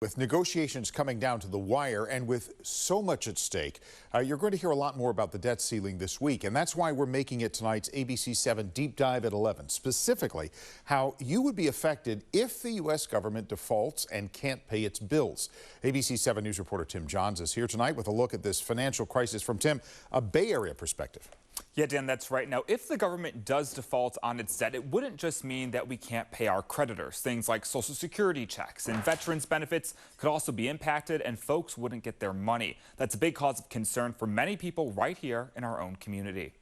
With negotiations coming down to the wire and with so much at stake, you're going to hear a lot more about the debt ceiling this week. And that's why we're making it tonight's ABC 7 Deep Dive at 11, specifically how you would be affected if the U.S. government defaults and can't pay its bills. ABC 7 News reporter Tim Johns is here tonight with a look at this financial crisis from, Tim, a Bay Area perspective. Yeah, Dan, that's right. Now, if the government does default on its debt, it wouldn't just mean that we can't pay our creditors. Things like Social Security checks and veterans benefits could also be impacted, and folks wouldn't get their money. That's a big cause of concern for many people right here in our own community.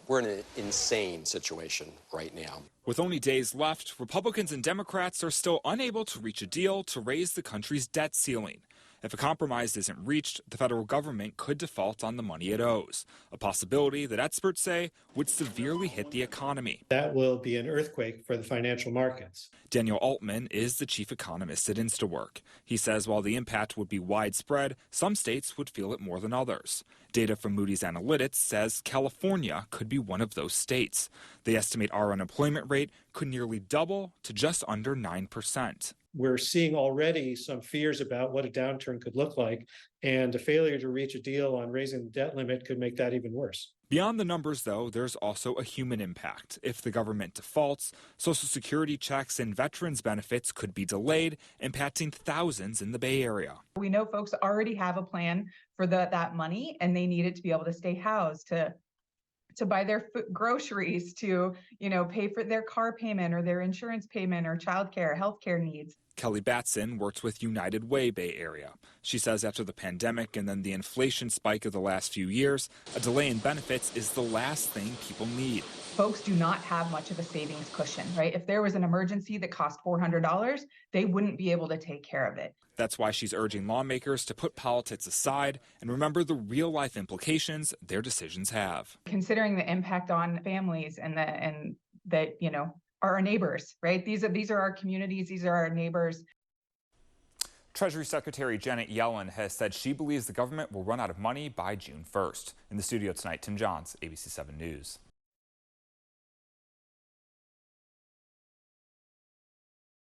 We're in an insane situation right now. With only days left, Republicans and Democrats are still unable to reach a deal to raise the country's debt ceiling. If a compromise isn't reached, the federal government could default on the money it owes, a possibility that experts say would severely hit the economy. That will be an earthquake for the financial markets. Daniel Altman is the chief economist at InstaWork. He says while the impact would be widespread, some states would feel it more than others. Data from Moody's Analytics says California could be one of those states. They estimate our unemployment rate could nearly double to just under 9%. We're seeing already some fears about what a downturn could look like, and a failure to reach a deal on raising the debt limit could make that even worse. Beyond the numbers, though, there's also a human impact. If the government defaults, Social Security checks and veterans benefits could be delayed, impacting thousands in the Bay Area. We know folks already have a plan for that money, and they need it to be able to stay housed, to buy their groceries, to pay for their car payment or their insurance payment or childcare, healthcare needs. Kelly Batson works with United Way Bay Area. She says after the pandemic and then the inflation spike of the last few years, a delay in benefits is the last thing people need. Folks do not have much of a savings cushion, right? If there was an emergency that cost $400, they wouldn't be able to take care of it. That's why she's urging lawmakers to put politics aside and remember the real-life implications their decisions have. Considering the impact on families and that are our neighbors, right? These are our communities, these are our neighbors. Treasury Secretary Janet Yellen has said she believes the government will run out of money by June 1st. In the studio tonight, Tim Johns, ABC 7 News.